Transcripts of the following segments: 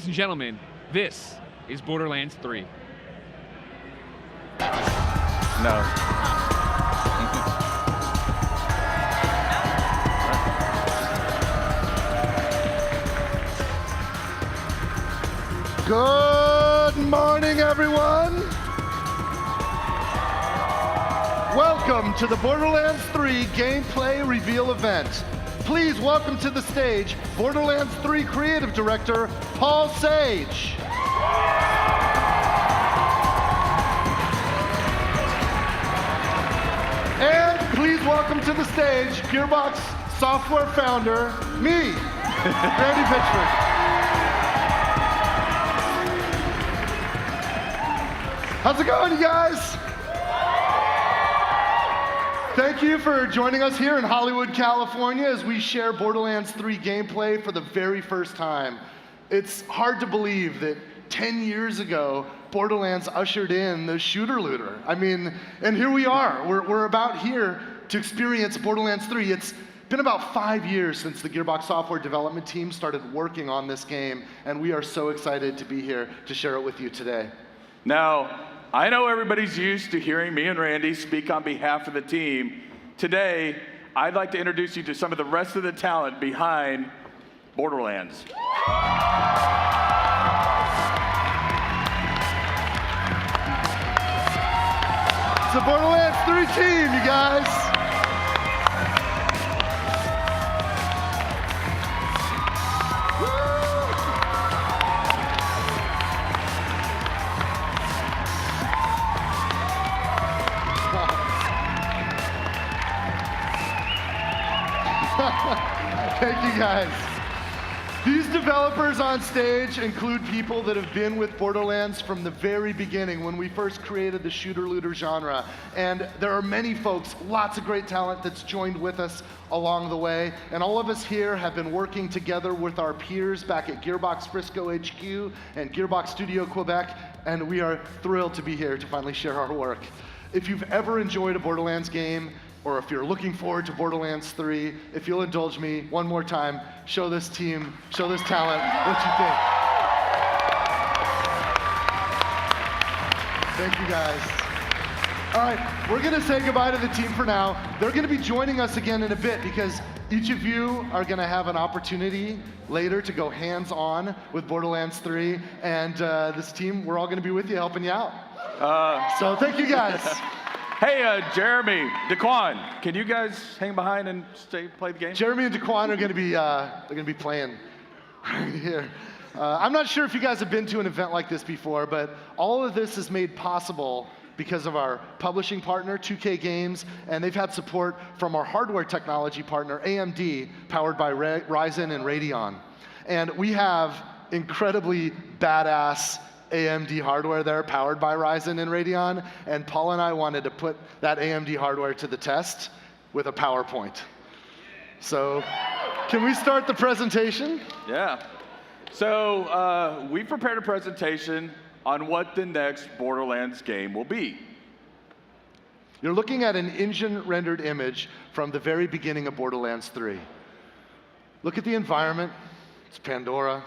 and gentlemen, this is Borderlands 3. No. Good morning, everyone. Welcome to the Borderlands 3 gameplay reveal event. Please welcome to the stage Borderlands 3 creative director, Paul Sage. And please welcome to the stage Gearbox software founder, me, Randy Pitchford. How's it going, you guys? Thank you for joining us here in Hollywood, California, as we share Borderlands 3 gameplay for the very first time. It's hard to believe that 10 years ago, Borderlands ushered in the shooter looter. I mean, and here we are. We're about here to experience Borderlands 3. It's been about 5 years since the Gearbox software development team started working on this game, and we are so excited to be here to share it with you today. Now, I know everybody's used to hearing me and Randy speak on behalf of the team. Today, I'd like to introduce you to some of the rest of the talent behind Borderlands. It's the Borderlands 3 team, you guys. Thank you, guys. These developers on stage include people that have been with Borderlands from the very beginning when we first created the shooter-looter genre. And there are many folks, lots of great talent that's joined with us along the way. And all of us here have been working together with our peers back at Gearbox Frisco HQ and Gearbox Studio Quebec. And we are thrilled to be here to finally share our work. If you've ever enjoyed a Borderlands game, or if you're looking forward to Borderlands 3, if you'll indulge me one more time, show this team, show this talent what you think. Thank you, guys. All right, we're gonna say goodbye to the team for now. They're gonna be joining us again in a bit because each of you are gonna have an opportunity later to go hands-on with Borderlands 3, and this team, we're all gonna be with you, helping you out. So thank you, guys. Hey, Jeremy, Daquan, can you guys hang behind and play the game? Jeremy and Daquan are going to be playing right here. I'm not sure if you guys have been to an event like this before, but all of this is made possible because of our publishing partner, 2K Games, and they've had support from our hardware technology partner, AMD, powered by Ryzen and Radeon. And we have incredibly badass AMD hardware there powered by Ryzen and Radeon, and Paul and I wanted to put that AMD hardware to the test with a PowerPoint. So, can we start the presentation? Yeah. So, we prepared a presentation on what the next Borderlands game will be. You're looking at an engine-rendered image from the very beginning of Borderlands 3. Look at the environment. It's Pandora.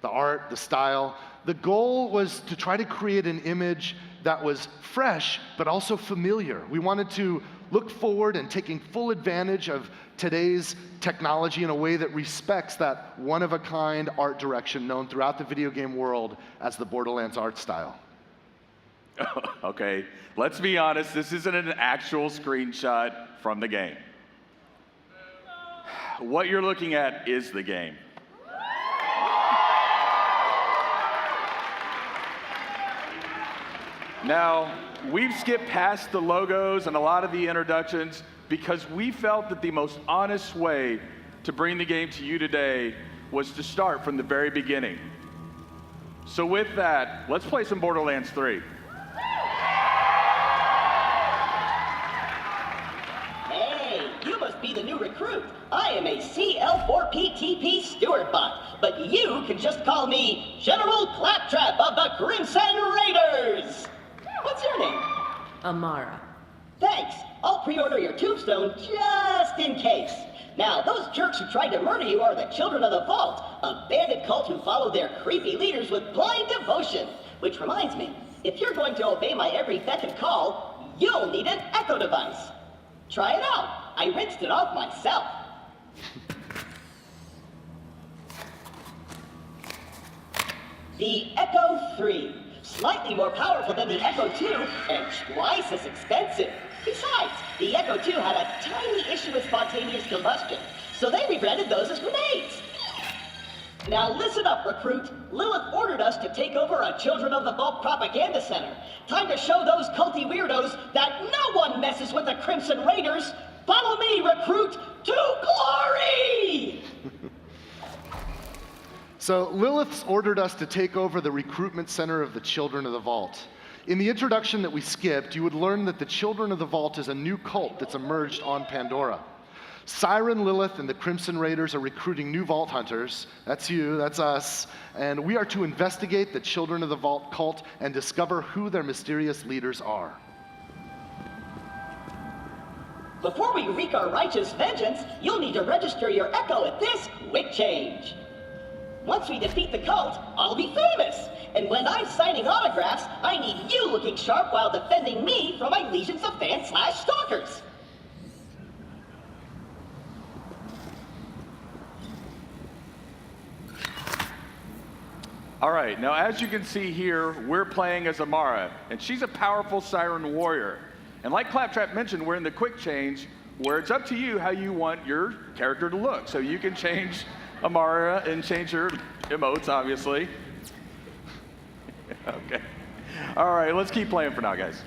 The art, the style. The goal was to try to create an image that was fresh, but also familiar. We wanted to look forward and taking full advantage of today's technology in a way that respects that one-of-a-kind art direction known throughout the video game world as the Borderlands art style. Okay, let's be honest, this isn't an actual screenshot from the game. What you're looking at is the game. Now, we've skipped past the logos and a lot of the introductions because we felt that the most honest way to bring the game to you today was to start from the very beginning. So with that, let's play some Borderlands 3. Hey, you must be the new recruit. I am a CL4PTP steward bot, but you can just call me General Claptrap of the Crimson Raiders. What's your name? Amara. Thanks. I'll pre-order your tombstone just in case. Now, those jerks who tried to murder you are the Children of the Vault, a bandit cult who follow their creepy leaders with blind devotion. Which reminds me, if you're going to obey my every beck and call, you'll need an echo device. Try it out. I rinsed it off myself. The Echo 3. Slightly more powerful than the Echo 2, and twice as expensive. Besides, the Echo 2 had a tiny issue with spontaneous combustion, so they rebranded those as grenades. Now listen up, recruit. Lilith ordered us to take over a Children of the Vault propaganda center. Time to show those culty weirdos that no one messes with the Crimson Raiders. Follow me, recruit, to glory! So Lilith's ordered us to take over the recruitment center of the Children of the Vault. In the introduction that we skipped, you would learn that the Children of the Vault is a new cult that's emerged on Pandora. Siren, Lilith, and the Crimson Raiders are recruiting new Vault Hunters. That's you, that's us. And we are to investigate the Children of the Vault cult and discover who their mysterious leaders are. Before we wreak our righteous vengeance, you'll need to register your Echo at this quick change. Once we defeat the cult, I'll be famous. And when I'm signing autographs, I need you looking sharp while defending me from my legions of fans/stalkers. All right, now as you can see here, we're playing as Amara, and she's a powerful Siren warrior. And like Claptrap mentioned, we're in the quick change, where it's up to you how you want your character to look. So you can change Amara and change her emotes, obviously. Okay. All right, let's keep playing for now, guys.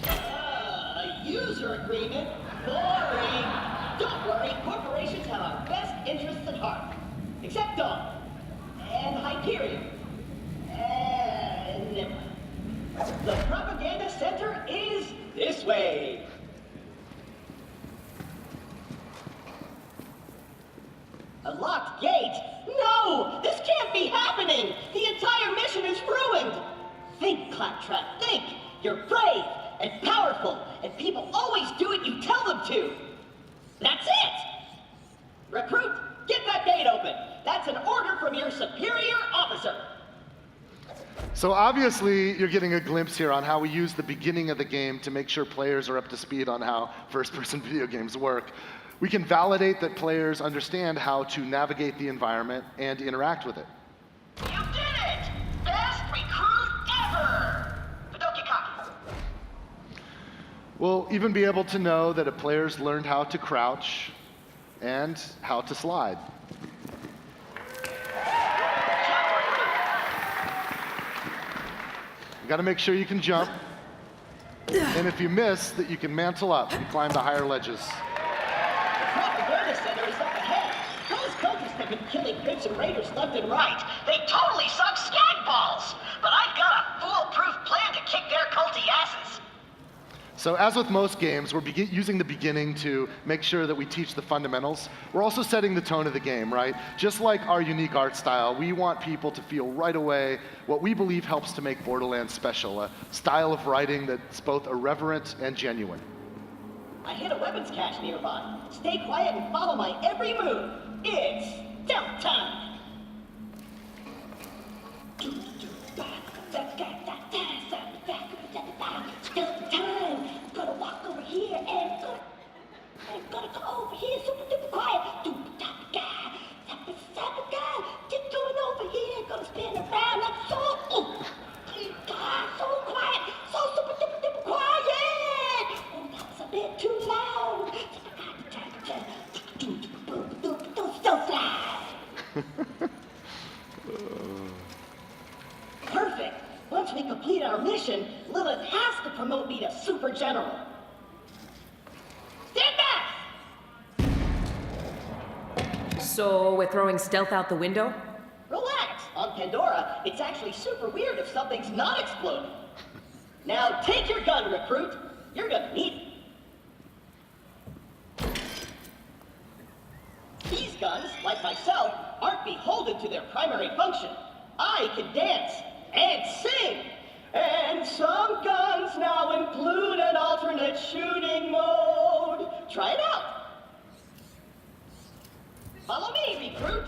A user agreement? Boring. Don't worry, corporations have our best interests at heart. Except Dawn. And Hyperion. And never mind. The propaganda center is this way. A locked gate? No! This can't be happening! The entire mission is ruined! Think, Claptrap, think! You're brave and powerful, and people always do what you tell them to! That's it! Recruit, get that gate open! That's an order from your superior officer! So obviously, you're getting a glimpse here on how we use the beginning of the game to make sure players are up to speed on how first-person video games work. We can validate that players understand how to navigate the environment and interact with it. You did it! Best recruit ever! But don't get cocky. We'll even be able to know that a player's learned how to crouch and how to slide. You gotta make sure you can jump. And if you miss, that you can mantle up and climb the higher ledges. The propaganda center is up ahead. Those cultists have been killing Crimson Raiders left and right. They totally suck skag balls. But I've got a foolproof plan to kick their culty asses. So as with most games, we're using the beginning to make sure that we teach the fundamentals. We're also setting the tone of the game, right? Just like our unique art style, we want people to feel right away what we believe helps to make Borderlands special, a style of writing that's both irreverent and genuine. I hit a weapons cache nearby. Stay quiet and follow my every move. It's stealth time. Stealth time. Gonna walk over here and gonna go over here super duper quiet. Tiptoeing over here. Gonna spin around like so. So quiet. So super duper duper quiet. Oh, that was a bit too loud. Perfect. Once we complete our mission, Lilith has to promote me to Super General. Stand back! So we're throwing stealth out the window? Relax. On Pandora, it's actually super weird if something's not exploding. Now take your gun, recruit. You're gonna need it. These guns, like myself, aren't beholden to their primary function. I can dance and sing. And some guns now include an alternate shooting mode. Try it out. Follow me, recruit.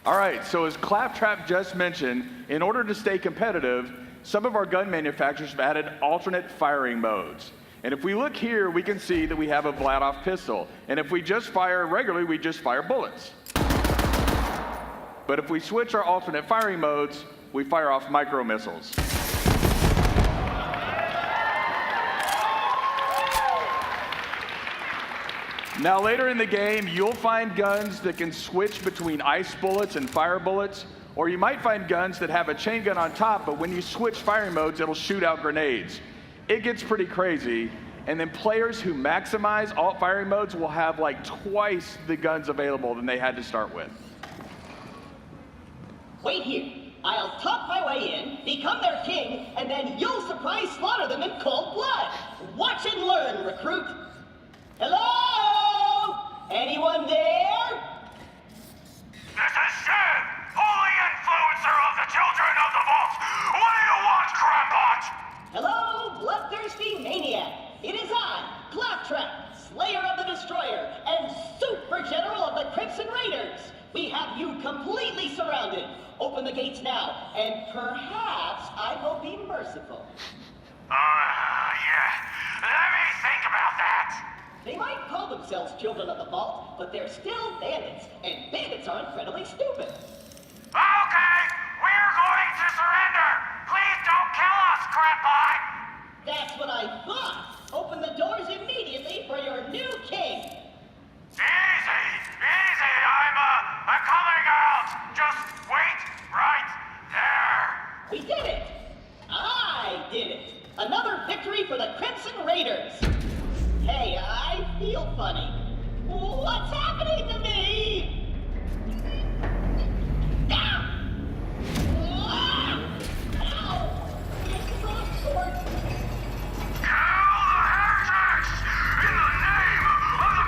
All right, so as Claptrap just mentioned, in order to stay competitive, some of our gun manufacturers have added alternate firing modes. And if we look here, we can see that we have a Vladoff pistol. And if we just fire regularly, we just fire bullets. But if we switch our alternate firing modes, we fire off micro missiles. Now later in the game, you'll find guns that can switch between ice bullets and fire bullets, or you might find guns that have a chain gun on top, but when you switch firing modes, it'll shoot out grenades. It gets pretty crazy, and then players who maximize alt firing modes will have like twice the guns available than they had to start with. Wait here. I'll talk my way in, become their king, and then you'll surprise slaughter them in cold blood. Watch and learn, recruit. Hello? Anyone there? This is Shin, holy influencer of the children of the vault. What do you want, Crampot? Hello, bloodthirsty maniac. It is I, Claptrap, Slayer of the Destroyer, and Super General of the Crimson Raiders. We have you completely surrounded. Open the gates now, and perhaps I will be merciful. Yeah. Let me think about that. They might call themselves children of the vault, but they're still bandits, and bandits are incredibly stupid. Okay, we're going to surrender. Please don't kill us, Crampot. That's what I thought. Open the doors immediately for your new king. Easy. I'm coming out. Just wait right there. We did it! I did it! Another victory for the Crimson Raiders! Hey, I feel funny. What's happening to me? Ah! Ah! Ow! It's so short. Kill the heretics in the name of the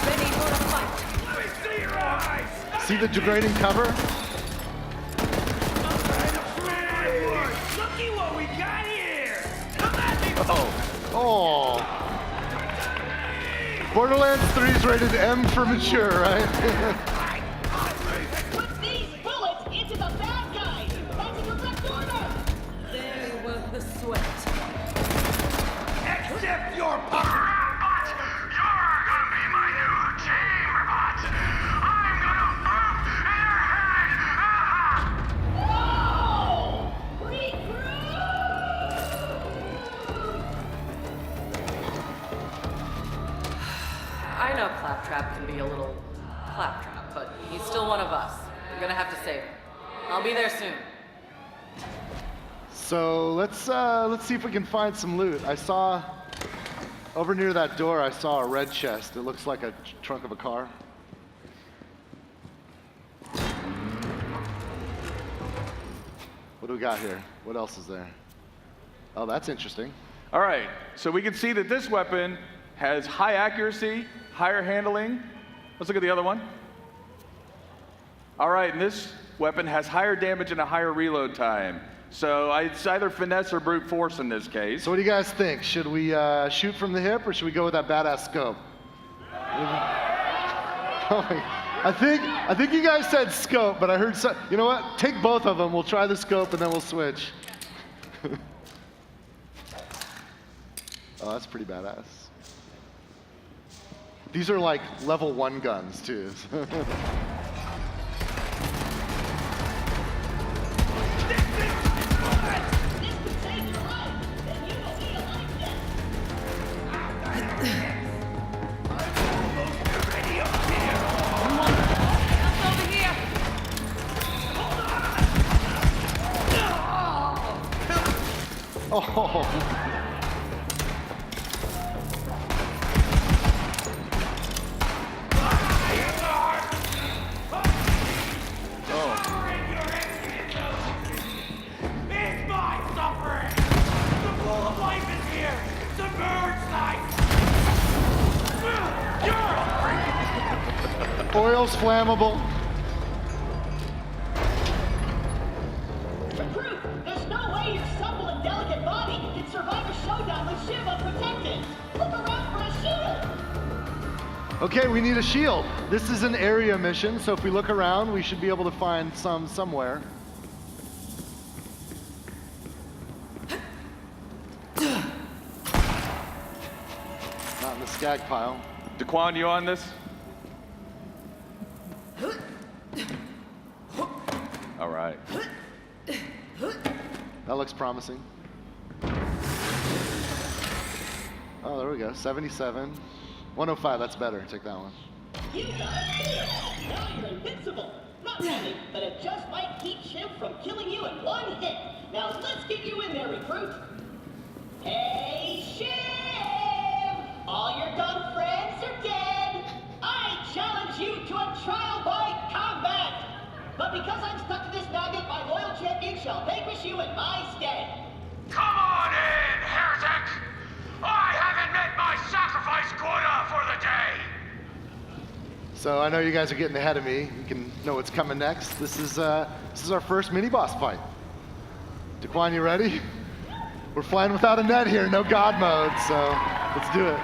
Ready for a fight. See the degrading cover? Looky what we got here! Come at me! Oh. Borderlands 3 is rated M for mature, right? Put these bullets into the bad guys! That's a direct order! Barely worth the sweat. Accept your power! But you're gonna be my new chamber bot! I'm gonna boop in your head! Oh! Recruit! I know Claptrap can be a little claptrap, but he's still one of us. We're gonna have to save him. I'll be there soon. So let's see if we can find some loot. I saw over near that door. I saw a red chest. It looks like a trunk of a car. What do we got here? What else is there? Oh, that's interesting. All right, so we can see that this weapon has high accuracy, higher handling. Let's look at the other one. All right, and this weapon has higher damage and a higher reload time. So it's either finesse or brute force in this case. So what do you guys think? Should we shoot from the hip or should we go with that badass scope? I think you guys said scope, but I heard you know what? Take both of them. We'll try the scope and then we'll switch. Oh, that's pretty badass. These are like level 1 guns too. This could save your life! Then you will be a life debt! Over here! Oh. It's my suffering! The pool of life is here! The bird's life! Oil's flammable. Recruit, there's no way you're Okay, we need a shield. This is an area mission, so if we look around, we should be able to find some somewhere. Not in the skag pile. Daquan, you on this? All right. That looks promising. Oh, there we go. 77. 105, that's better. Take that one. You got a deal. Now you're invincible. Not really, but it just might keep Shiv from killing you in one hit. Now let's get you in there, recruit. Hey, Shiv! All your dumb friends are dead. I challenge you to a trial by combat. But because I'm stuck to this nugget, my loyal champion shall vanquish you in my stead. Come on in, heretic! I haven't met my sacrifice quota for the day! So I know you guys are getting ahead of me. You can know what's coming next. This is our first mini boss fight. Daquan, you ready? We're flying without a net here, no God mode, so let's do it.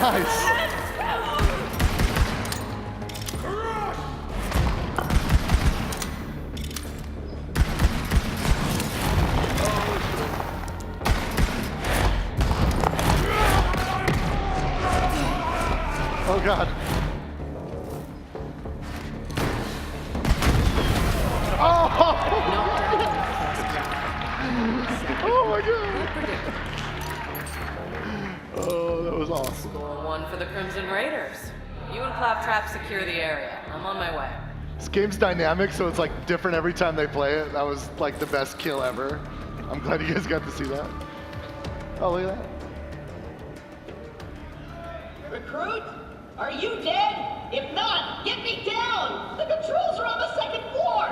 Nice. Oh God. Oh! Oh my God. Oh, that was awesome. Score one for the Crimson Raiders. You and Claptrap secure the area. I'm on my way. This game's dynamic, so it's like different every time they play it. That was like the best kill ever. I'm glad you guys got to see that. Oh, look at that. Recruit, are you dead? If not, get me down. The controls are on the second floor.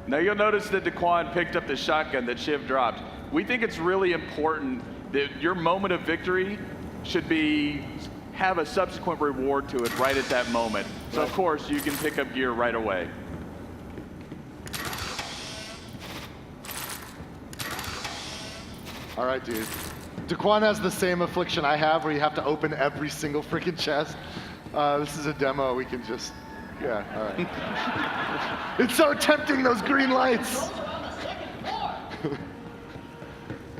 Now you'll notice that Daquan picked up the shotgun that Shiv dropped. We think it's really important that your moment of victory should have a subsequent reward to it right at that moment. So of course you can pick up gear right away. All right, dude. Daquan has the same affliction I have where you have to open every single freaking chest. This is a demo, we can just, yeah, all right. It's so tempting, those green lights. Controls are on the second floor.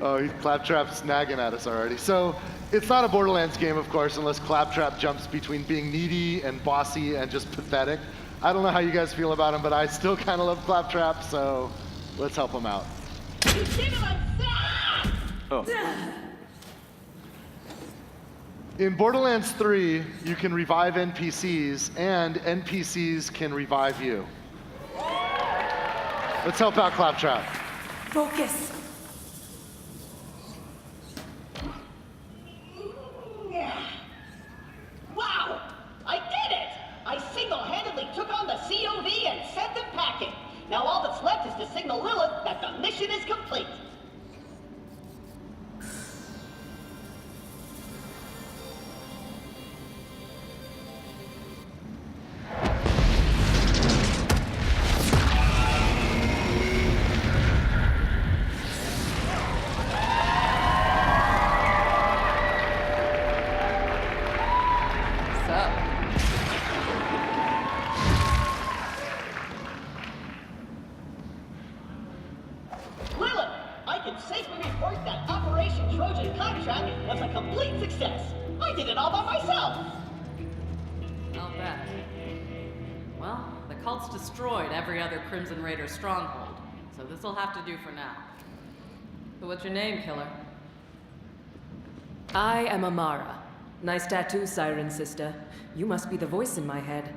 Oh, Claptrap's nagging at us already. So it's not a Borderlands game, of course, unless Claptrap jumps between being needy and bossy and just pathetic. I don't know how you guys feel about him, but I still kind of love Claptrap, so let's help him out. You did it on set. Oh. In Borderlands 3, you can revive NPCs, and NPCs can revive you. Let's help out Claptrap. Focus. Wow, I did it! I single-handedly took on the COV and sent them packing. Now all that's left is to signal Lilith that the mission is complete. What's up? Lilith, I can safely report that Operation Trojan Contract was a complete success. I did it all by myself. I'll bet. Well, the cult's destroyed every other Crimson Raider stronghold, so this'll have to do for now. So what's your name, killer? I am Amara. Nice tattoo, Siren Sister. You must be the voice in my head.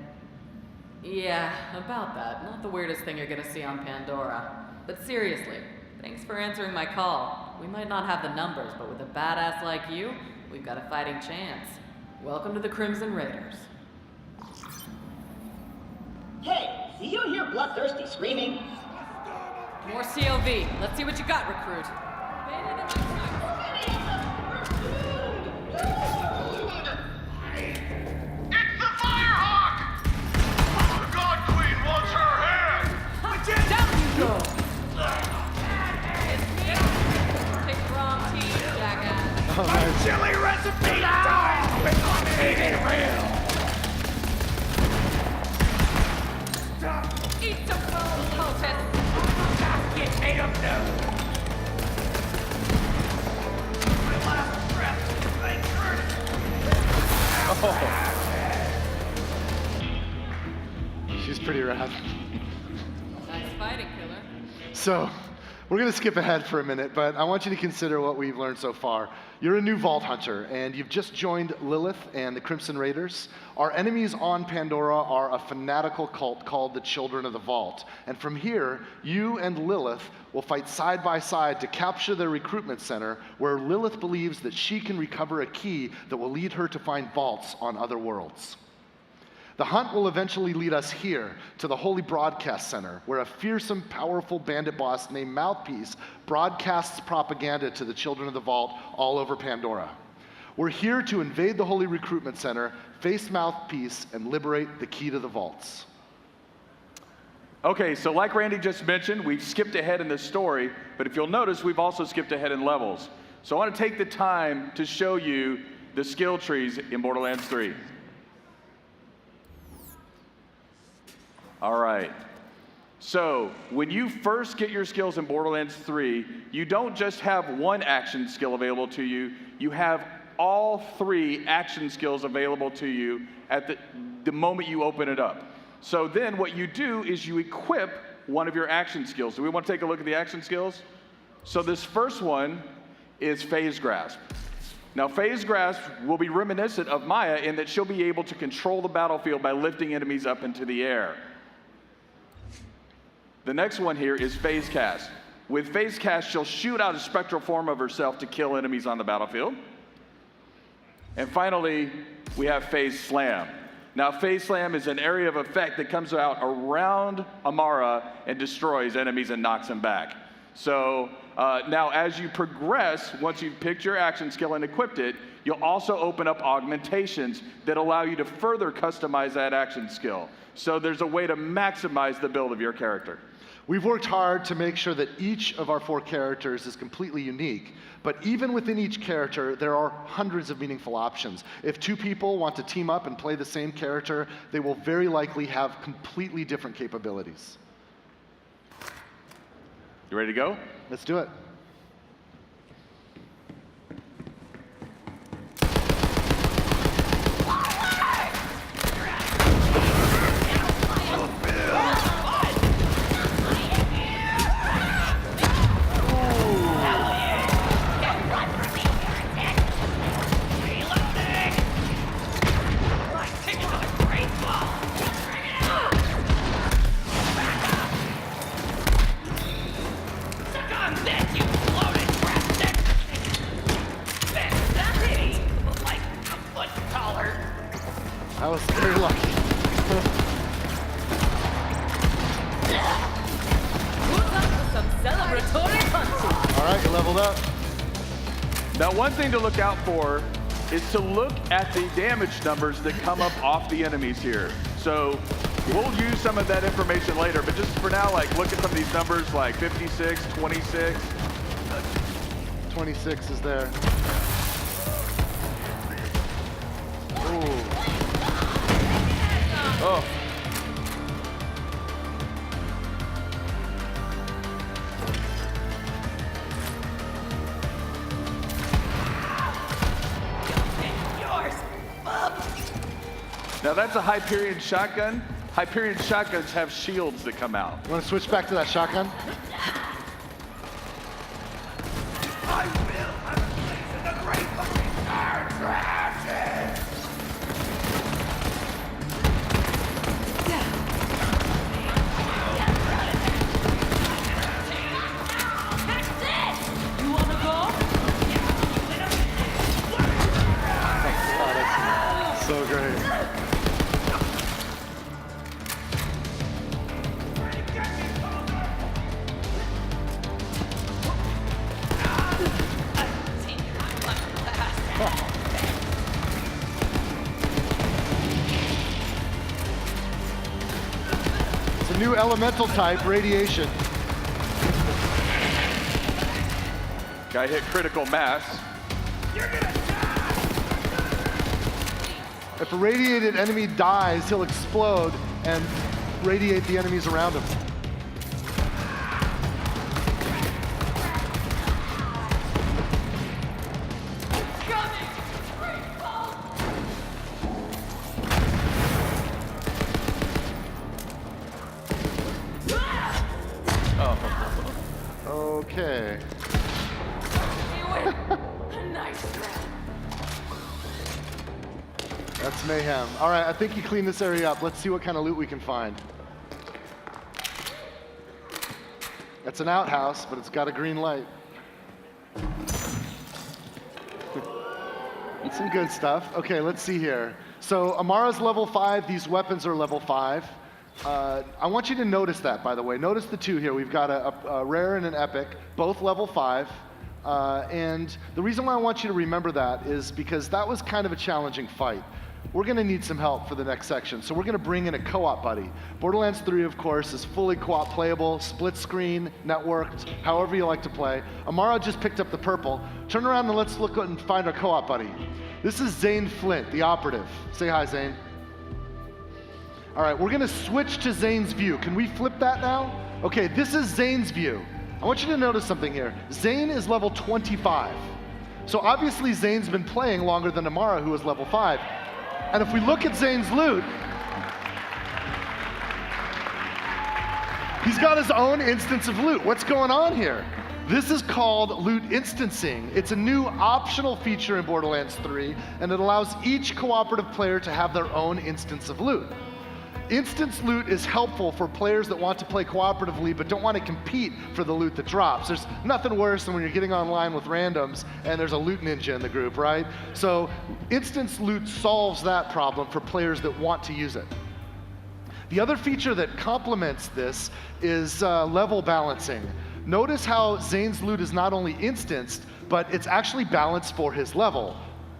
Yeah, about that. Not the weirdest thing you're gonna see on Pandora. But seriously, thanks for answering my call. We might not have the numbers, but with a badass like you, we've got a fighting chance. Welcome to the Crimson Raiders. Hey, do you hear bloodthirsty screaming? More COV. Let's see what you got, recruit. Oh, nice. Chili recipe time! Keep it real! Eat some bones, cultist! Get made up now! My last breath, thank you. She's pretty rad. Nice fighting, killer. So, we're going to skip ahead for a minute, but I want you to consider what we've learned so far. You're a new Vault Hunter, and you've just joined Lilith and the Crimson Raiders. Our enemies on Pandora are a fanatical cult called the Children of the Vault. And from here, you and Lilith will fight side by side to capture their recruitment center, where Lilith believes that she can recover a key that will lead her to find vaults on other worlds. The hunt will eventually lead us here to the Holy Broadcast Center, where a fearsome, powerful bandit boss named Mouthpiece broadcasts propaganda to the Children of the Vault all over Pandora. We're here to invade the Holy Recruitment Center, face Mouthpiece, and liberate the key to the vaults. Okay, so like Randy just mentioned, we've skipped ahead in this story, but if you'll notice, we've also skipped ahead in levels. So I want to take the time to show you the skill trees in Borderlands 3. All right. So when you first get your skills in Borderlands 3, you don't just have one action skill available to you, you have all 3 action skills available to you at the moment you open it up. So then what you do is you equip one of your action skills. Do we want to take a look at the action skills? So this first one is Phase Grasp. Now, Phase Grasp will be reminiscent of Maya in that she'll be able to control the battlefield by lifting enemies up into the air. The next one here is Phase Cast. With Phase Cast, she'll shoot out a spectral form of herself to kill enemies on the battlefield. And finally, we have Phase Slam. Now, Phase Slam is an area of effect that comes out around Amara and destroys enemies and knocks them back. So now as you progress, once you've picked your action skill and equipped it, you'll also open up augmentations that allow you to further customize that action skill. So there's a way to maximize the build of your character. We've worked hard to make sure that each of our 4 characters is completely unique, but even within each character, there are hundreds of meaningful options. If 2 people want to team up and play the same character, they will very likely have completely different capabilities. You ready to go? Let's do it. I was very lucky. Who's up for some celebratory punching? All right, you leveled up. Now, one thing to look out for is to look at the damage numbers that come up off the enemies here. So we'll use some of that information later, but just for now, like, look at some of these numbers like 56, 26. 26 is there. Ooh. Oh. Now that's a Hyperion shotgun. Hyperion shotguns have shields that come out. You want to switch back to that shotgun? I will unleash the great fucking attraction! You wanna go? Oh, that's so great. It's a new elemental type, radiation. Guy hit critical mass. If a radiated enemy dies, he'll explode and radiate the enemies around him. Okay. Nice. That's mayhem. All right, I think you cleaned this area up. Let's see what kind of loot we can find. It's an outhouse, but it's got a green light. It's some good stuff. Okay, let's see here. So Amara's level 5. These weapons are level 5. I want you to notice that, by the way. Notice the two here. We've got a rare and an epic, both level 5. And the reason why I want you to remember that is because that was kind of a challenging fight. We're going to need some help for the next section, so we're going to bring in a co-op buddy. Borderlands 3, of course, is fully co-op playable, split screen, networked, however you like to play. Amara just picked up the purple. Turn around and let's look and find our co-op buddy. This is Zane Flint, the operative. Say hi, Zane. All right, we're going to switch to Zane's view. Can we flip that now? Okay, this is Zane's view. I want you to notice something here. Zane is level 25. So obviously Zane's been playing longer than Amara, who is level 5. And if we look at Zane's loot, he's got his own instance of loot. What's going on here? This is called loot instancing. It's a new optional feature in Borderlands 3, and it allows each cooperative player to have their own instance of loot. Instance loot is helpful for players that want to play cooperatively but don't want to compete for the loot that drops. There's nothing worse than when you're getting online with randoms and there's a loot ninja in the group, right? So instance loot solves that problem for players that want to use it. The other feature that complements this is level balancing. Notice how Zane's loot is not only instanced, but it's actually balanced for his level.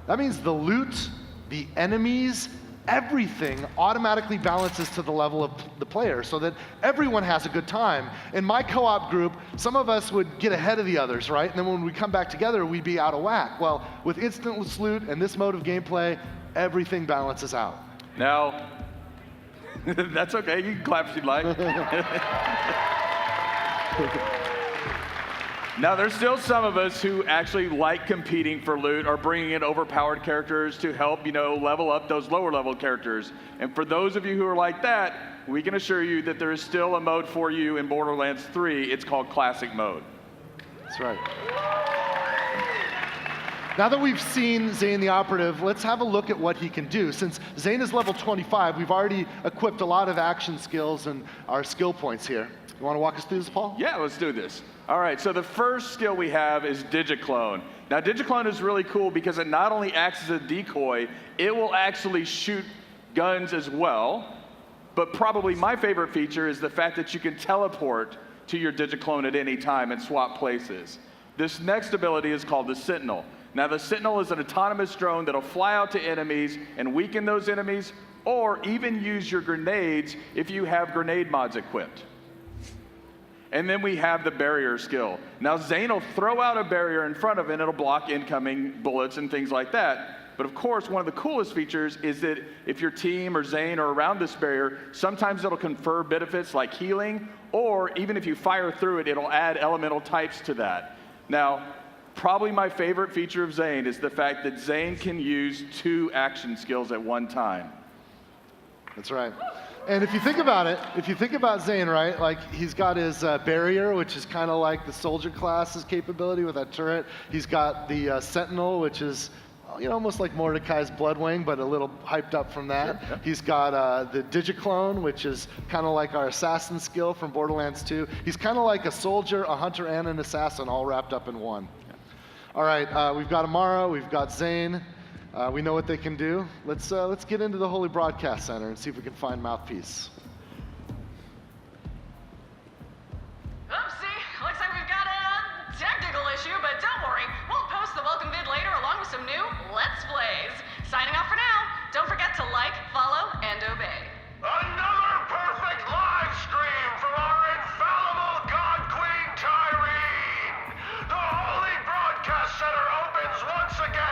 That means the loot, the enemies, everything automatically balances to the level of the player so that everyone has a good time. In my co-op group, some of us would get ahead of the others, right? And then when we come back together, we'd be out of whack. Well, with instant loot and this mode of gameplay, everything balances out. Now, that's okay. You can clap if you'd like. Now, there's still some of us who actually like competing for loot or bringing in overpowered characters to help, level up those lower level characters. And for those of you who are like that, we can assure you that there is still a mode for you in Borderlands 3. It's called Classic Mode. That's right. Now that we've seen Zane the Operative, let's have a look at what he can do. Since Zane is level 25, we've already equipped a lot of action skills and our skill points here. You want to walk us through this, Paul? Yeah, let's do this. All right, so the first skill we have is Digiclone. Now, Digiclone is really cool because it not only acts as a decoy, it will actually shoot guns as well. But probably my favorite feature is the fact that you can teleport to your Digiclone at any time and swap places. This next ability is called the Sentinel. Now, the Sentinel is an autonomous drone that'll fly out to enemies and weaken those enemies, or even use your grenades if you have grenade mods equipped. And then we have the barrier skill. Now, Zane will throw out a barrier in front of it, and it'll block incoming bullets and things like that. But of course, one of the coolest features is that if your team or Zane are around this barrier, sometimes it'll confer benefits like healing, or even if you fire through it, it'll add elemental types to that. Now, probably my favorite feature of Zane is the fact that Zane can use 2 action skills at one time. That's right. And if you think about it, if you think about Zane, right, like he's got his barrier, which is kind of like the soldier class's capability with that turret. He's got the Sentinel, which is almost like Mordecai's Bloodwing, but a little hyped up from that. Sure, yeah. He's got the Digiclone, which is kind of like our assassin skill from Borderlands 2. He's kind of like a soldier, a hunter, and an assassin all wrapped up in one. Yeah. All right, we've got Amara, we've got Zane. We know what they can do. Let's get into the Holy Broadcast Center and see if we can find Mouthpiece. Oopsie, looks like we've got a technical issue, but don't worry. We'll post the welcome vid later along with some new Let's Plays. Signing off for now. Don't forget to like, follow, and obey. Another perfect live stream from our infallible God Queen Tyreen! The Holy Broadcast Center opens once again!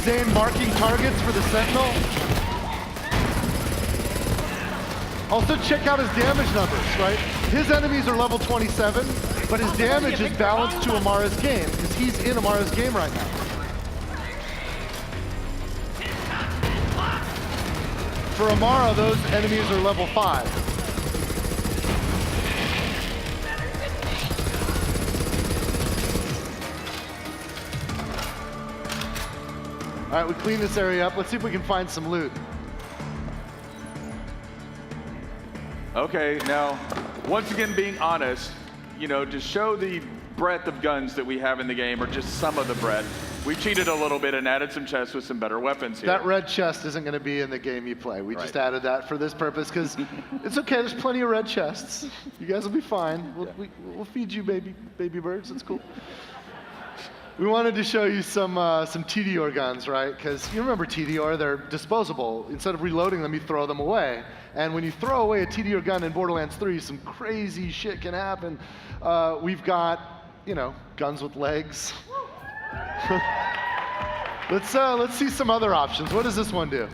Zane marking targets for the Sentinel. Also check out his damage numbers, right? His enemies are level 27, but his damage is balanced to Amara's game, because he's in Amara's game right now. For Amara, those enemies are level 5. All right, we clean this area up. Let's see if we can find some loot. Okay, now, once again, being honest, you know, to show the breadth of guns that we have in the game, or just some of the breadth, we cheated a little bit and added some chests with some better weapons here. That red chest isn't going to be in the game you play. We just added that for this purpose, because it's okay, there's plenty of red chests. You guys will be fine. We'll feed you baby birds, it's cool. We wanted to show you some TDR guns, right? Because you remember TDR, they're disposable. Instead of reloading them, you throw them away. And when you throw away a TDR gun in Borderlands 3, some crazy shit can happen. We've got, you know, guns with legs. Let's see some other options. What does this one do?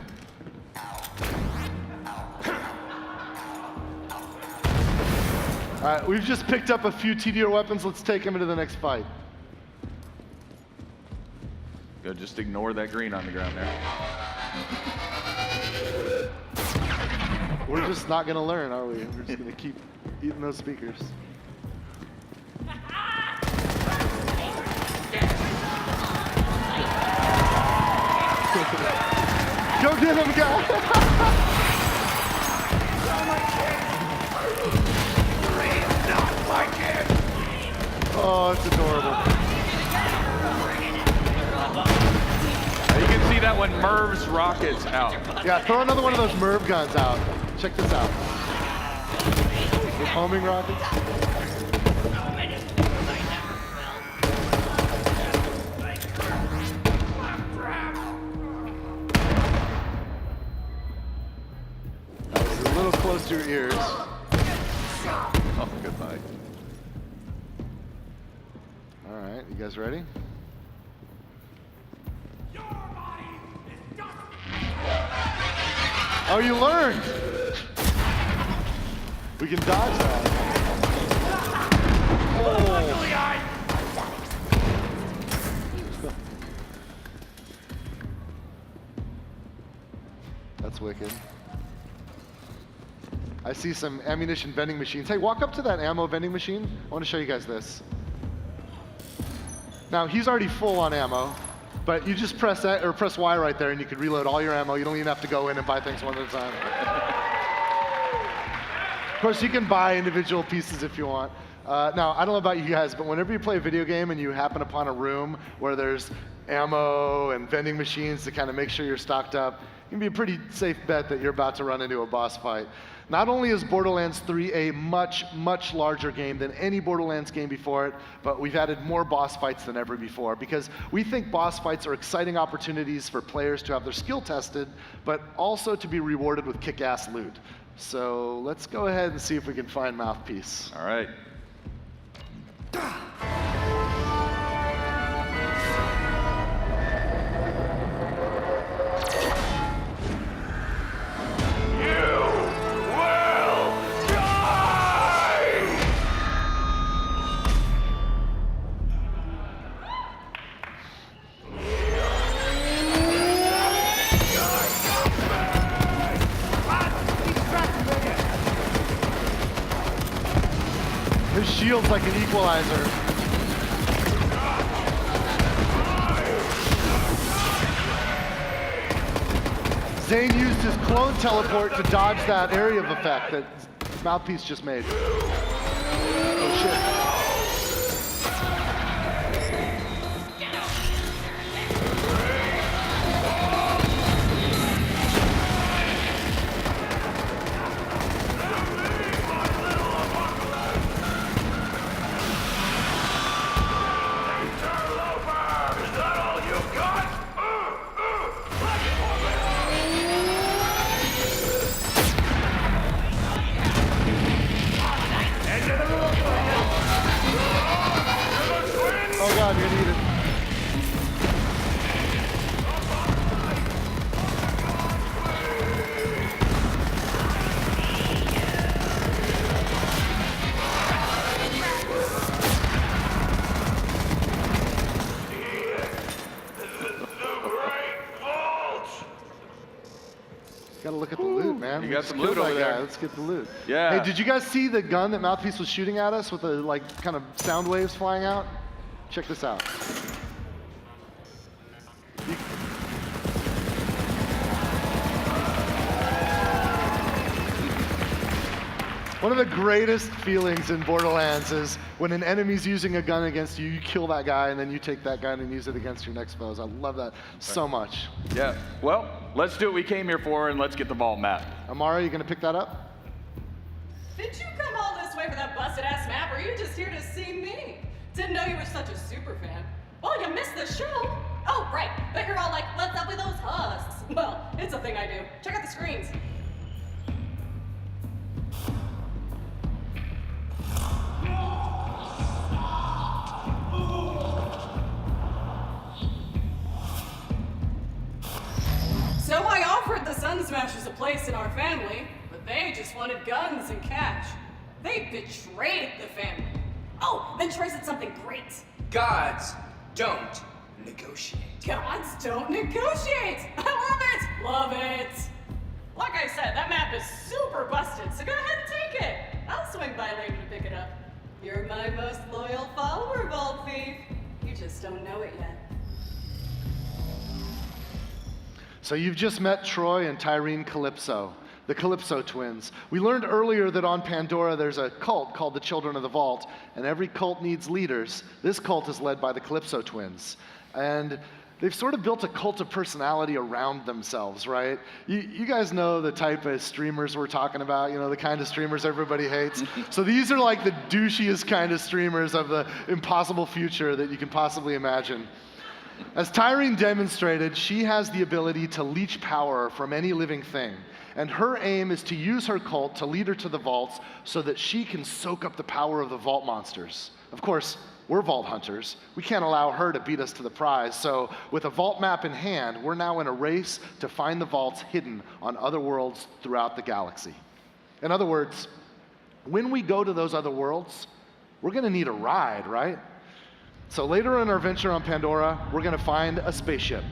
All right, we've just picked up a few TDR weapons. Let's take them into the next fight. Go, just ignore that green on the ground there. We're just not gonna learn, are we? We're just gonna keep eating those speakers. Go get him, guy! Oh, it's adorable. You can see that when Merv's rockets out. Yeah, throw another one of those Merv guns out. Check this out. With homing rockets. That was a little close to your ears. Oh, goodbye. All right, you guys ready? Oh, you learned! We can dodge that. Oh. That's wicked. I see some ammunition vending machines. Hey, walk up to that ammo vending machine. I want to show you guys this. Now, he's already full on ammo. But you just press X, or press Y right there, and you can reload all your ammo. You don't even have to go in and buy things one at a time. Of course, you can buy individual pieces if you want. Now, I don't know about you guys, but whenever you play a video game and you happen upon a room where there's ammo and vending machines to kind of make sure you're stocked up, it can be a pretty safe bet that you're about to run into a boss fight. Not only is Borderlands 3 a much, much larger game than any Borderlands game before it, but we've added more boss fights than ever before, because we think boss fights are exciting opportunities for players to have their skill tested, but also to be rewarded with kick-ass loot. So let's go ahead and see if we can find Mouthpiece. All right. His shield's like an equalizer. Zane used his clone teleport to dodge that area of effect that Mouthpiece just made. Oh shit. Gotta look at the loot, man. You We got just some killed loot over that guy. there. Let's get the loot. Yeah. Hey, did you guys see the gun that Mouthpiece was shooting at us with the like kind of sound waves flying out? Check this out. One of the greatest feelings in Borderlands is when an enemy's using a gun against you, you kill that guy, and then you take that gun and use it against your next foes. I love that so much. Yeah. Well, let's do what we came here for, and let's get the vault map. Amara, you gonna pick that up? Did you come all this way for that busted-ass map, or are you just here to see me? Didn't know you were such a super fan. Well, you missed the show. Oh, right. But you're all like, what's up with those husks? Well, it's a thing I do. Check out the screens. So I offered the Sun Smashers a place in our family, but they just wanted guns and cash. They betrayed the family. Oh, then Troy said something great. Gods don't negotiate. Gods don't negotiate! I love it! Love it! Like I said, that map is super busted, so go ahead and take it. I'll swing by later to pick it up. You're my most loyal follower, Vault Thief. You just don't know it yet. So you've just met Troy and Tyrene Calypso, the Calypso twins. We learned earlier that on Pandora there's a cult called the Children of the Vault, and every cult needs leaders. This cult is led by the Calypso twins. And they've sort of built a cult of personality around themselves, right? You guys know the type of streamers we're talking about, you know, the kind of streamers everybody hates. So these are like the douchiest kind of streamers of the impossible future that you can possibly imagine. As Tyrene demonstrated, she has the ability to leech power from any living thing. And her aim is to use her cult to lead her to the vaults so that she can soak up the power of the vault monsters. Of course, we're vault hunters. We can't allow her to beat us to the prize. So with a vault map in hand, we're now in a race to find the vaults hidden on other worlds throughout the galaxy. In other words, when we go to those other worlds, we're gonna need a ride, right? So later in our venture on Pandora, we're gonna find a spaceship.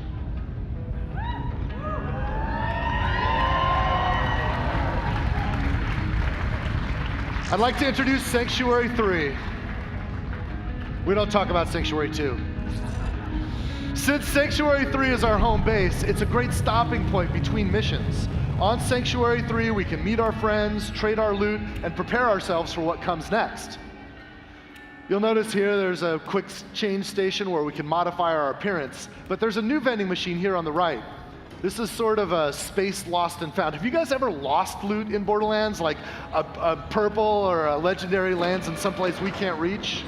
I'd like to introduce Sanctuary 3. We don't talk about Sanctuary 2. Since Sanctuary 3 is our home base, it's a great stopping point between missions. On Sanctuary 3, we can meet our friends, trade our loot, and prepare ourselves for what comes next. You'll notice here there's a quick change station where we can modify our appearance, but there's a new vending machine here on the right. This is sort of a space lost and found. Have you guys ever lost loot in Borderlands, like a purple or a legendary lands in someplace we can't reach?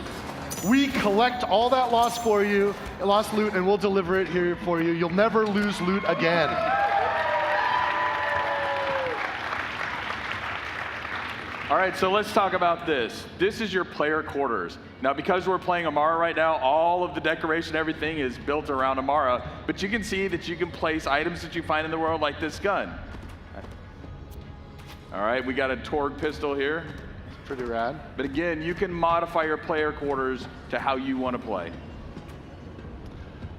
We collect all that lost loot, and we'll deliver it here for you. You'll never lose loot again. All right, so let's talk about this. This is your player quarters. Now, because we're playing Amara right now, all of the decoration, everything is built around Amara, but you can see that you can place items that you find in the world like this gun. All right, we got a Torg pistol here. It's pretty rad. But again, you can modify your player quarters to how you want to play.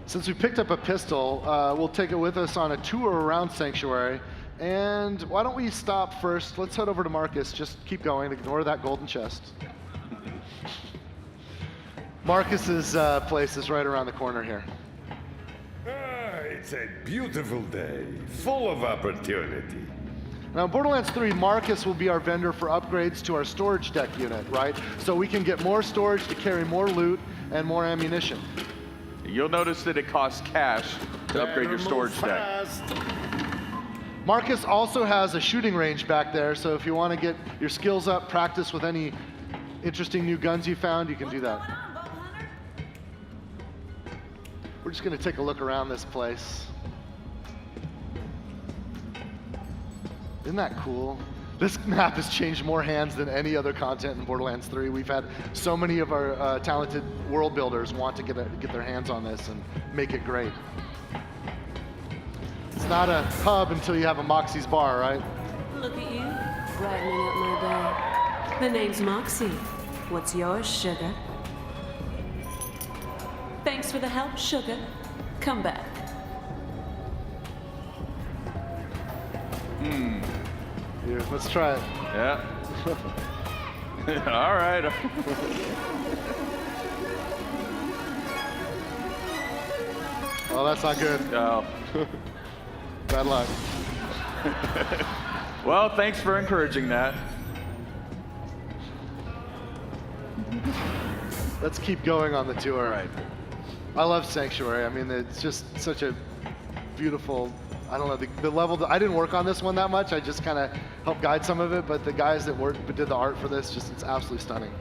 Since we picked up a pistol, we'll take it with us on a tour around Sanctuary. And why don't we stop first? Let's head over to Marcus. Just keep going. Ignore that golden chest. Marcus's place is right around the corner here. It's a beautiful day, full of opportunity. Now, in Borderlands 3, Marcus will be our vendor for upgrades to our storage deck unit, right? So we can get more storage to carry more loot and more ammunition. You'll notice that it costs cash to upgrade your storage deck. Marcus also has a shooting range back there, so if you want to get your skills up, practice with any interesting new guns you found, you can do that. We're just going to take a look around this place. Isn't that cool? This map has changed more hands than any other content in Borderlands 3. We've had so many of our talented world builders want to get their hands on this and make it great. It's not a pub until you have a Moxie's bar, right? Look at you, brightening up my day. The name's Moxie. What's yours, sugar? Thanks for the help, sugar. Come back. Here, let's try it. Yeah. All right. Oh, that's not good. Oh. Bad luck. Well, thanks for encouraging that. Let's keep going on the tour. Right. I love Sanctuary. I mean, it's just such a beautiful, I don't know, the level, I didn't work on this one that much. I just kind of helped guide some of it, but the guys that did the art for this, just, it's absolutely stunning.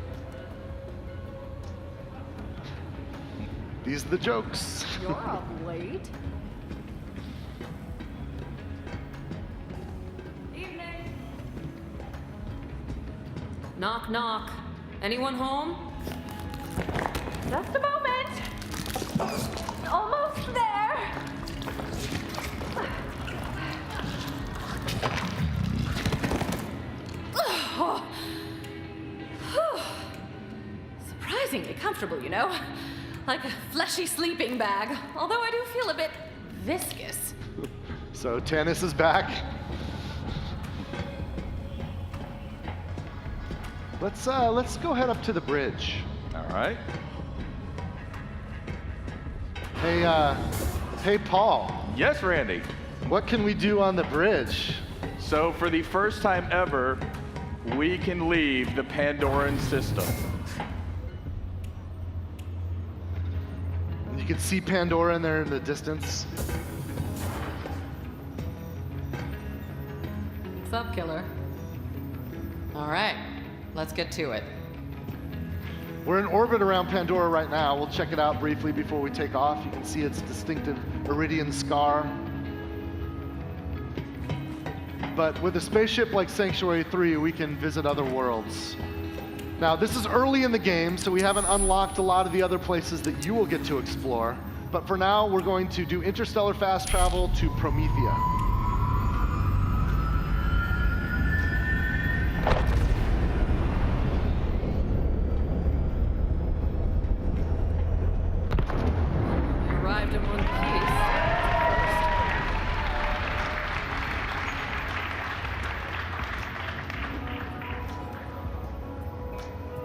These are the jokes. You're up late. Evening. Knock, knock. Anyone home? Just a moment. Almost there. Surprisingly comfortable, you know? Like a fleshy sleeping bag. Although I do feel a bit viscous. So Tannis is back. Let's go head up to the bridge. All right. Hey Paul. Yes, Randy. What can we do on the bridge? So for the first time ever, we can leave the Pandoran system. You can see Pandora in there in the distance. What's up, killer? All right, let's get to it. We're in orbit around Pandora right now. We'll check it out briefly before we take off. You can see its distinctive iridian scar. But with a spaceship like Sanctuary 3, we can visit other worlds. Now, this is early in the game, so we haven't unlocked a lot of the other places that you will get to explore. But for now, we're going to do interstellar fast travel to Promethea. Arrived in one piece.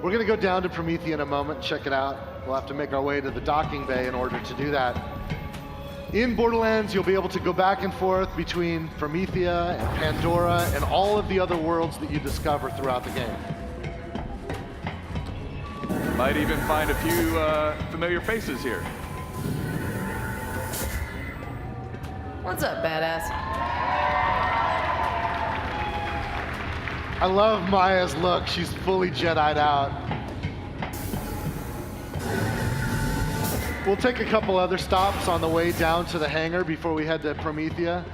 We're going to go down to Promethea in a moment and check it out. We'll have to make our way to the docking bay in order to do that. In Borderlands, you'll be able to go back and forth between Promethea and Pandora and all of the other worlds that you discover throughout the game. Might even find a few familiar faces here. What's up, badass? I love Maya's look. She's fully Jedi'd out. We'll take a couple other stops on the way down to the hangar before we head to Promethea.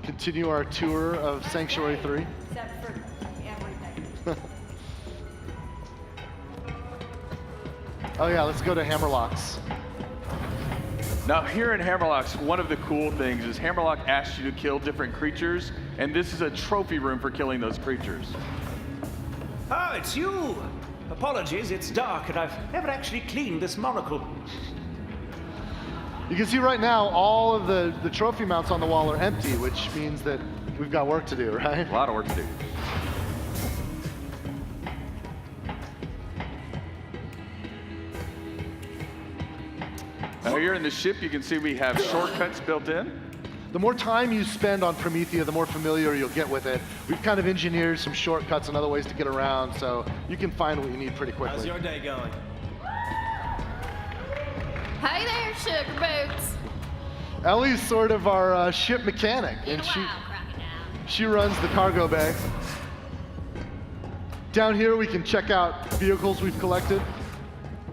Continue our tour of Sanctuary 3. Except for everything. Oh yeah, let's go to Hammerlocks. Now here in Hammerlocks, one of the cool things is Hammerlock asks you to kill different creatures, and this is a trophy room for killing those creatures. Oh, it's you! Apologies, it's dark and I've never actually cleaned this monocle. You can see right now all of the trophy mounts on the wall are empty, which means that we've got work to do, right? A lot of work to do. Now here in the ship, you can see we have shortcuts built in. The more time you spend on Promethea, the more familiar you'll get with it. We've kind of engineered some shortcuts and other ways to get around, so you can find what you need pretty quickly. How's your day going? Hey there, sugar boots. Ellie's sort of our ship mechanic, and she runs the cargo bay. Down here, we can check out vehicles we've collected.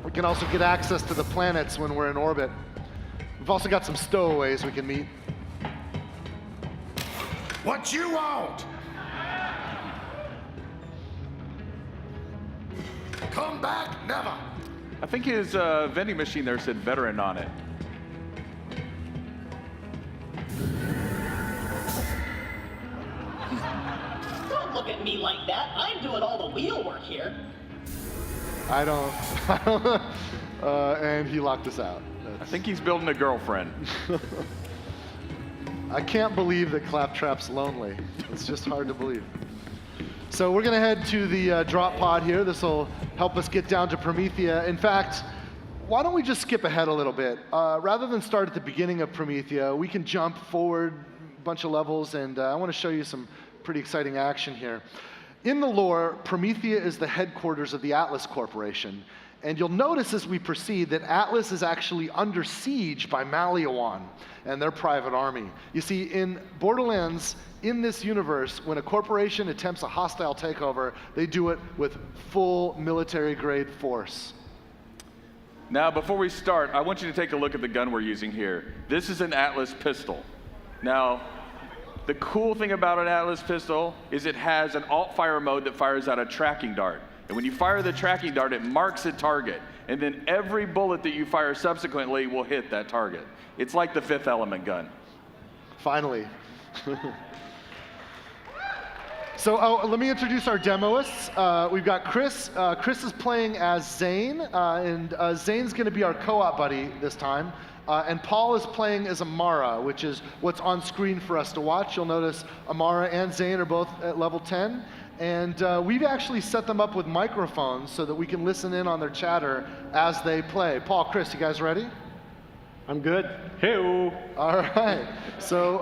We can also get access to the planets when we're in orbit. We've also got some stowaways we can meet. What you want? Come back, never. I think his vending machine there said veteran on it. Don't look at me like that. I'm doing all the wheel work here. I don't, and he locked us out. I think he's building a girlfriend. I can't believe that Claptrap's lonely. It's just hard to believe. So we're gonna head to the drop pod here. This will help us get down to Promethea. In fact, why don't we just skip ahead a little bit? Rather than start at the beginning of Promethea, we can jump forward a bunch of levels, and I wanna show you some pretty exciting action here. In the lore, Promethea is the headquarters of the Atlas Corporation. And you'll notice as we proceed that Atlas is actually under siege by Maliwan and their private army. You see, in Borderlands, in this universe, when a corporation attempts a hostile takeover, they do it with full military-grade force. Now, before we start, I want you to take a look at the gun we're using here. This is an Atlas pistol. Now, the cool thing about an Atlas pistol is it has an alt-fire mode that fires out a tracking dart. And when you fire the tracking dart, it marks a target. And then every bullet that you fire subsequently will hit that target. It's like the Fifth Element gun. Finally. So let me introduce our demoists. We've got Chris. Chris is playing as Zane, and Zane's going to be our co-op buddy this time. And Paul is playing as Amara, which is what's on screen for us to watch. You'll notice Amara and Zane are both at level 10. And we've actually set them up with microphones so that we can listen in on their chatter as they play. Paul, Chris, you guys ready? I'm good. Hey-o. All right. So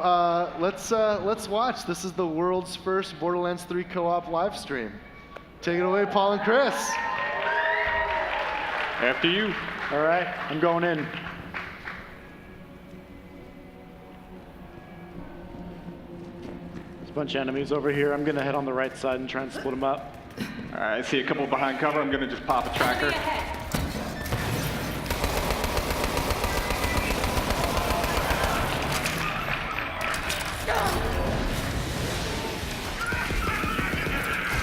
let's watch. This is the world's first Borderlands 3 co-op live stream. Take it away, Paul and Chris. After you. All right, I'm going in. A bunch of enemies over here. I'm gonna head on the right side and try and split them up. All right, I see a couple behind cover. I'm gonna just pop a tracker.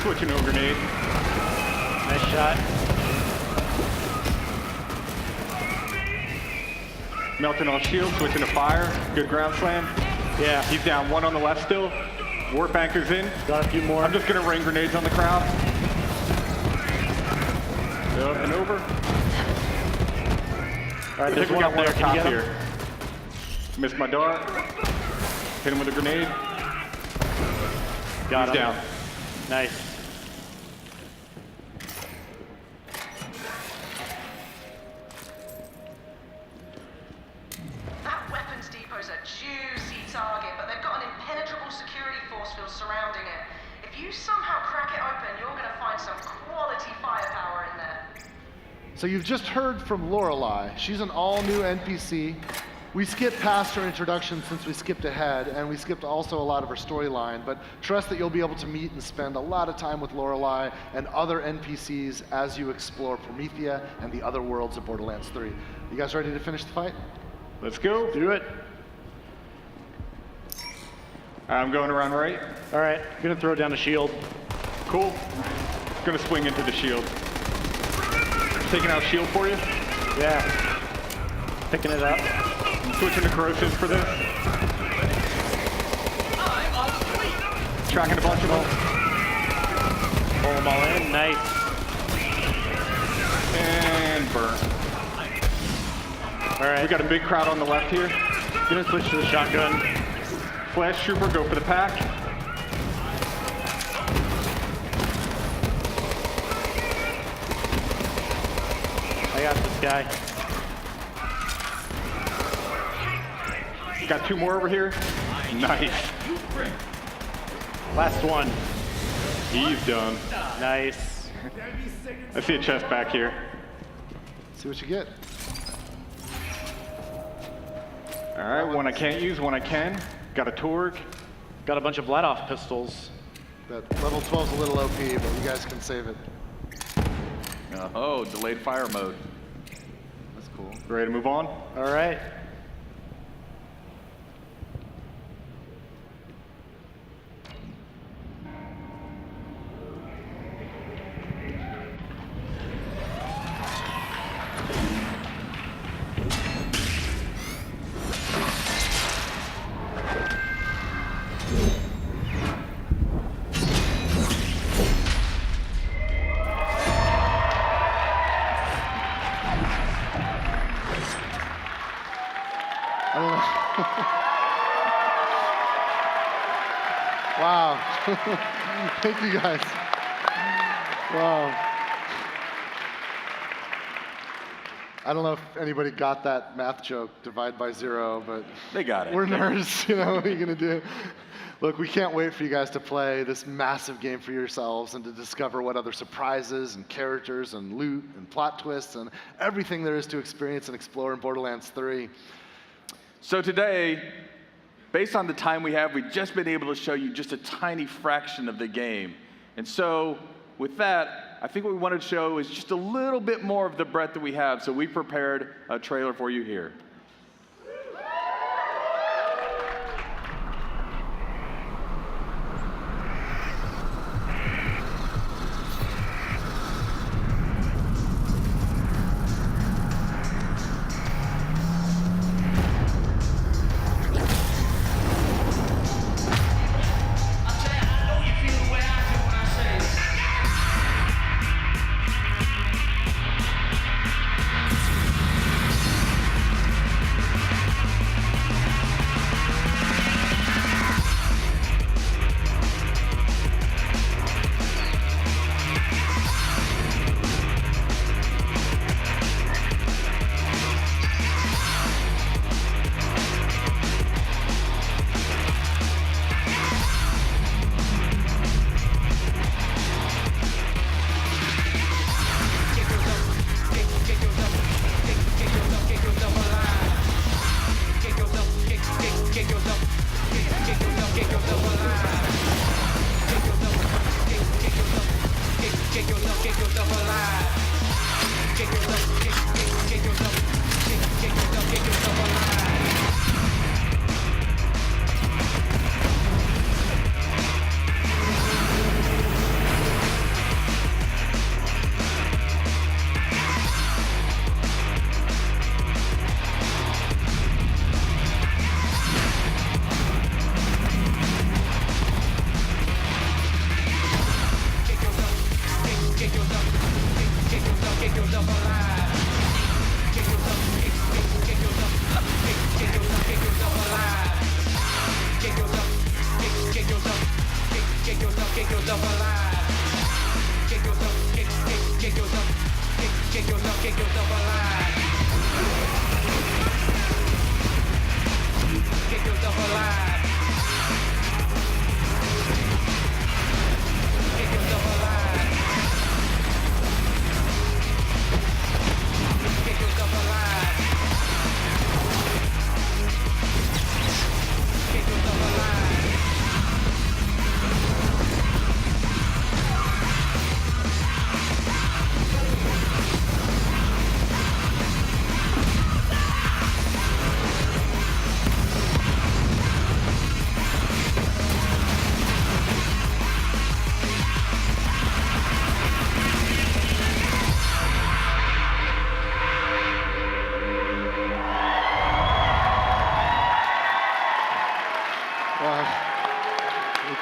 Switching to a grenade. Nice shot. Melting on shield, switching to fire. Good ground slam. Yeah. He's down, one on the left still. Warp anchor's in. Got a few more. I'm just gonna rain grenades on the crowd. Up and over. All right, there's we one got up one there. up Can top you get him? here. Missed my dart. Hit him with a grenade. Got He's him. down. Nice. That weapons depot's a juicy target, but they've got an impenetrable security force field surrounding it. If you somehow crack it open, you're gonna find some quality firepower in there. So you've just heard from Lorelei. She's an all-new NPC. We skipped past her introduction since we skipped ahead, and we skipped also a lot of her storyline, but trust that you'll be able to meet and spend a lot of time with Lorelei and other NPCs as you explore Promethea and the other worlds of Borderlands 3. You guys ready to finish the fight? Let's go. Do it. I'm going around right. All right, gonna throw down a shield. Cool. Gonna swing into the shield. Taking out shield for you. Yeah. Picking it up. I'm switching to corrosive for this. Tracking a bunch of them. Pull them all in. Nice. And burn. All right. We got a big crowd on the left here. Gonna switch to the shotgun. Flash trooper, go for the pack. I got this guy. Got two more over here. Nice. Last one. He's done. Nice. I see a chest back here. See what you get. All right, one I can't use, one I can. Got a Torg. Got a bunch of let-off pistols. That level 12's a little OP, but you guys can save it. Oh, delayed fire mode. That's cool. Ready to move on? All right. Wow. Thank you guys. Wow. I don't know if anybody got that math joke, divide by 0, but They got it. we're nerds, you know, what are you gonna do? Look, we can't wait for you guys to play this massive game for yourselves and to discover what other surprises and characters and loot and plot twists and everything there is to experience and explore in Borderlands 3. So today, based on the time we have, we've just been able to show you just a tiny fraction of the game. And so with that, I think what we wanted to show is just a little bit more of the breadth that we have. So we prepared a trailer for you here.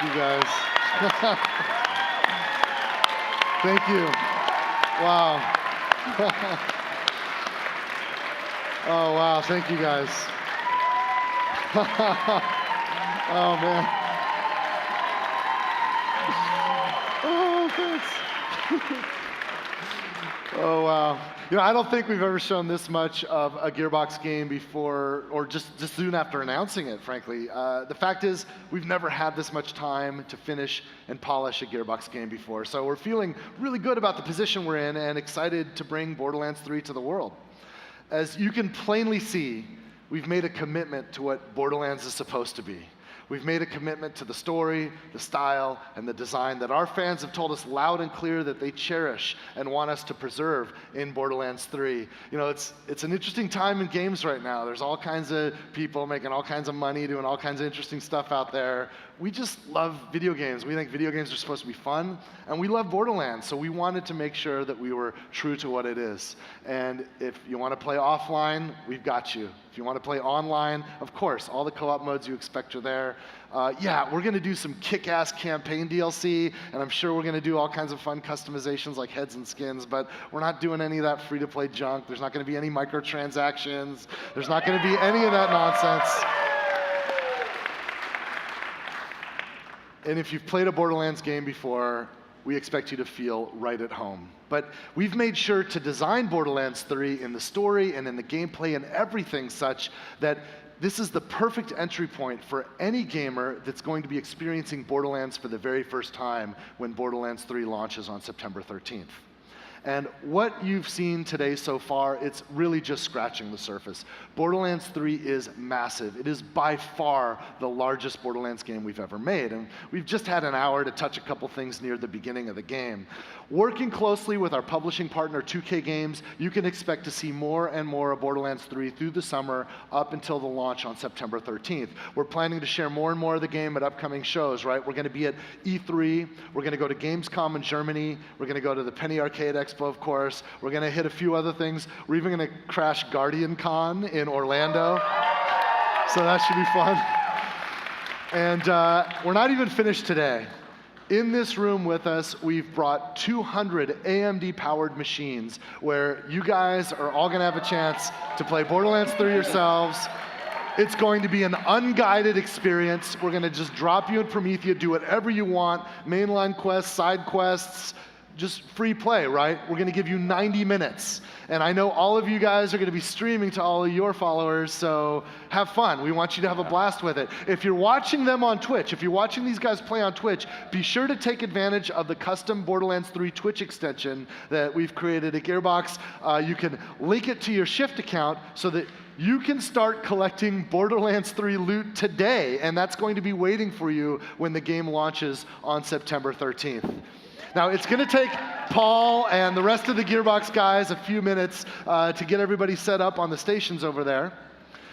Thank you guys. Thank you. Wow. Oh, wow. Thank you guys. Oh, man. Oh, thanks. Oh, wow. You know, I don't think we've ever shown this much of a Gearbox game before, or just soon after announcing it, frankly. The fact is, we've never had this much time to finish and polish a Gearbox game before. So we're feeling really good about the position we're in and excited to bring Borderlands 3 to the world. As you can plainly see, we've made a commitment to what Borderlands is supposed to be. We've made a commitment to the story, the style, and the design that our fans have told us loud and clear that they cherish and want us to preserve in Borderlands 3. You know, it's an interesting time in games right now. There's all kinds of people making all kinds of money, doing all kinds of interesting stuff out there. We just love video games. We think video games are supposed to be fun, and we love Borderlands, so we wanted to make sure that we were true to what it is. And if you want to play offline, we've got you. If you want to play online, of course, all the co-op modes you expect are there. Yeah, we're going to do some kick-ass campaign DLC, and I'm sure we're going to do all kinds of fun customizations like heads and skins, but we're not doing any of that free-to-play junk. There's not going to be any microtransactions. There's not going to be any of that nonsense. And if you've played a Borderlands game before, we expect you to feel right at home. But we've made sure to design Borderlands 3 in the story and in the gameplay and everything such that this is the perfect entry point for any gamer that's going to be experiencing Borderlands for the very first time when Borderlands 3 launches on September 13th. And what you've seen today so far, it's really just scratching the surface. Borderlands 3 is massive. It is by far the largest Borderlands game we've ever made. And we've just had an hour to touch a couple things near the beginning of the game. Working closely with our publishing partner, 2K Games, you can expect to see more and more of Borderlands 3 through the summer up until the launch on September 13th. We're planning to share more and more of the game at upcoming shows, right? We're going to be at E3. We're going to go to Gamescom in Germany. We're going to go to the Penny Arcade Expo, of course. We're going to hit a few other things. We're even going to crash Guardian Con in Orlando. So that should be fun. And we're not even finished today. In this room with us, we've brought 200 AMD-powered machines where you guys are all going to have a chance to play Borderlands 3 yourselves. It's going to be an unguided experience. We're going to just drop you in Promethea, do whatever you want, mainline quests, side quests, just free play, right? We're going to give you 90 minutes. And I know all of you guys are going to be streaming to all of your followers, so have fun. We want you to have a blast with it. If you're watching them on Twitch, if you're watching these guys play on Twitch, be sure to take advantage of the custom Borderlands 3 Twitch extension that we've created at Gearbox. You can link it to your Shift account so that you can start collecting Borderlands 3 loot today, and that's going to be waiting for you when the game launches on September 13th. Now, it's going to take Paul and the rest of the Gearbox guys a few minutes to get everybody set up on the stations over there.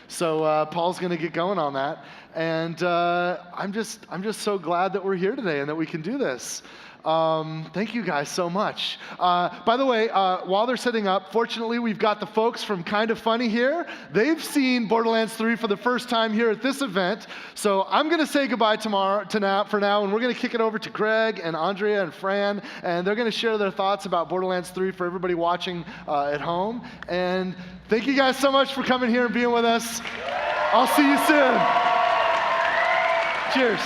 So Paul's going to get going on that. And I'm just so glad that we're here today and that we can do this. Thank you guys so much. By the way, while they're setting up, fortunately, we've got the folks from Kind of Funny here. They've seen Borderlands 3 for the first time here at this event. So I'm going to say goodbye for now, and we're going to kick it over to Greg and Andrea and Fran, and they're going to share their thoughts about Borderlands 3 for everybody watching at home. And thank you guys so much for coming here and being with us. I'll see you soon. Cheers.